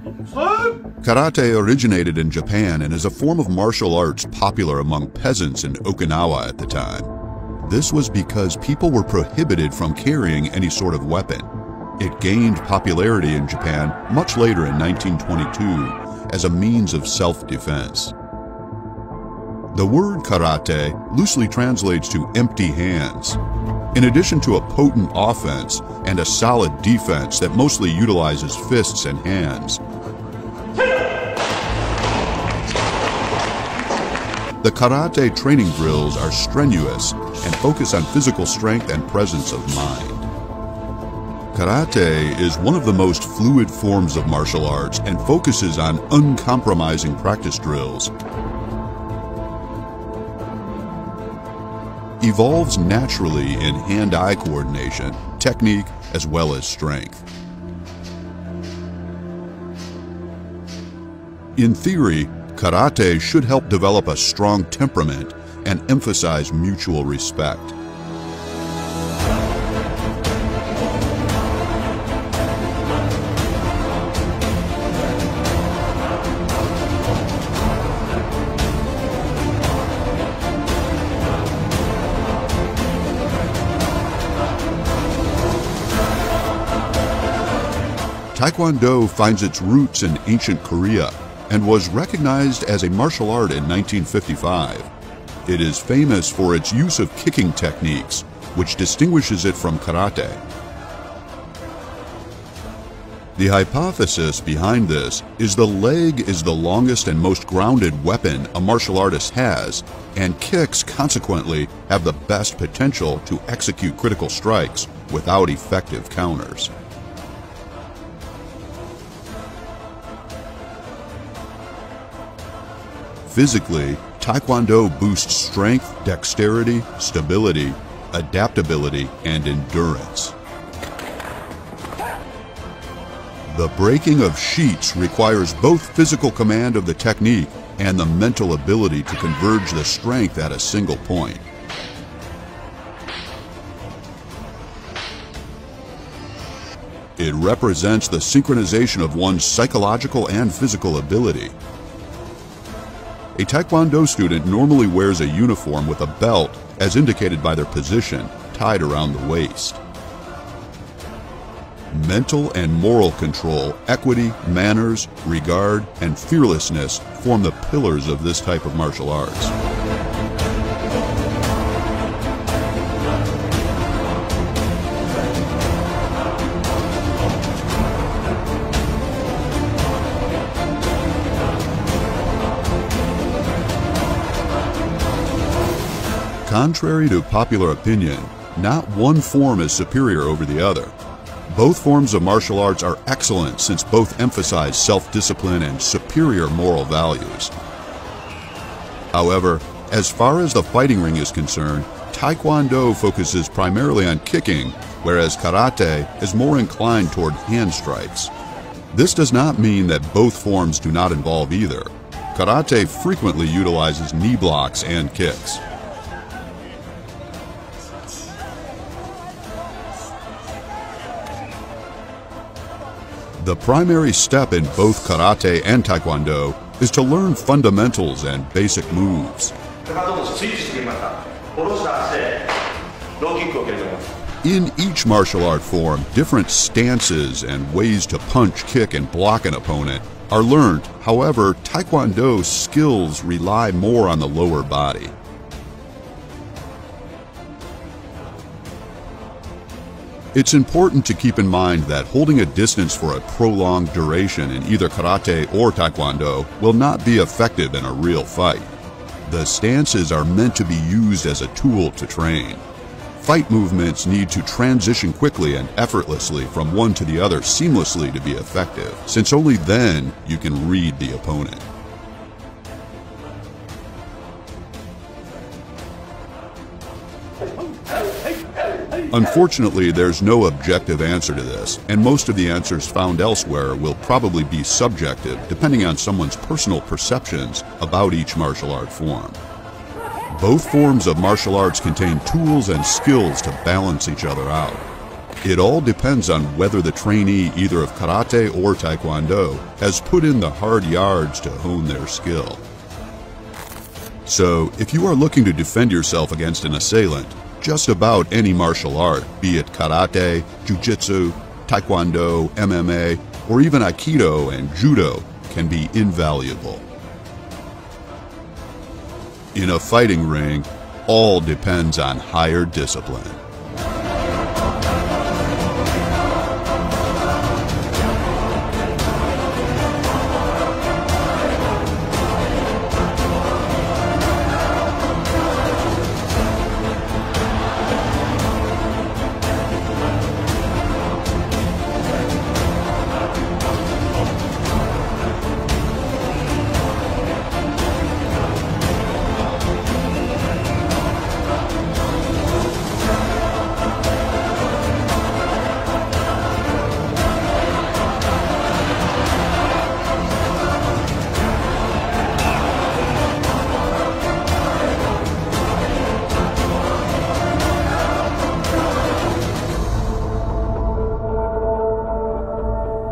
Karate originated in Japan and is a form of martial arts popular among peasants in Okinawa at the time. This was because people were prohibited from carrying any sort of weapon. It gained popularity in Japan much later in 1922 as a means of self-defense. The word karate loosely translates to empty hands. In addition to a potent offense and a solid defense that mostly utilizes fists and hands, the karate training drills are strenuous and focus on physical strength and presence of mind. Karate is one of the most fluid forms of martial arts and focuses on uncompromising practice drills. Evolves naturally in hand-eye coordination, technique, as well as strength. In theory, karate should help develop a strong temperament and emphasize mutual respect. Taekwondo finds its roots in ancient Korea and was recognized as a martial art in 1955. It is famous for its use of kicking techniques, which distinguishes it from karate. The hypothesis behind this is the leg is the longest and most grounded weapon a martial artist has, and kicks consequently have the best potential to execute critical strikes without effective counters. Physically, Taekwondo boosts strength, dexterity, stability, adaptability, and endurance. The breaking of sheets requires both physical command of the technique and the mental ability to converge the strength at a single point. It represents the synchronization of one's psychological and physical ability. A Taekwondo student normally wears a uniform with a belt, as indicated by their position, tied around the waist. Mental and moral control, equity, manners, regard, and fearlessness form the pillars of this type of martial arts. Contrary to popular opinion, not one form is superior over the other. Both forms of martial arts are excellent since both emphasize self-discipline and superior moral values. However, as far as the fighting ring is concerned, Taekwondo focuses primarily on kicking, whereas karate is more inclined toward hand strikes. This does not mean that both forms do not involve either. Karate frequently utilizes knee blocks and kicks. The primary step in both karate and taekwondo is to learn fundamentals and basic moves. In each martial art form, different stances and ways to punch, kick, and block an opponent are learned. However, taekwondo's skills rely more on the lower body. It's important to keep in mind that holding a distance for a prolonged duration in either karate or taekwondo will not be effective in a real fight. The stances are meant to be used as a tool to train. Fight movements need to transition quickly and effortlessly from one to the other seamlessly to be effective, since only then you can read the opponent. Unfortunately, there's no objective answer to this, and most of the answers found elsewhere will probably be subjective, depending on someone's personal perceptions about each martial art form. Both forms of martial arts contain tools and skills to balance each other out. It all depends on whether the trainee, either of karate or taekwondo, has put in the hard yards to hone their skill. So, if you are looking to defend yourself against an assailant, just about any martial art, be it karate, jiu-jitsu, taekwondo, MMA, or even aikido and judo, can be invaluable. In a fighting ring, all depends on higher discipline.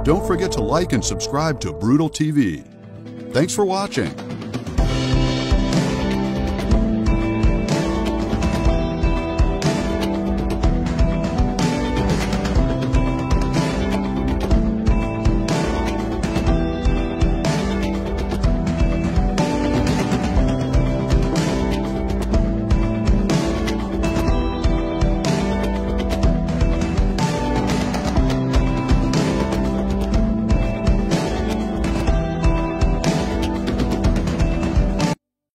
Don't forget to like and subscribe to Brutal TV. Thanks for watching.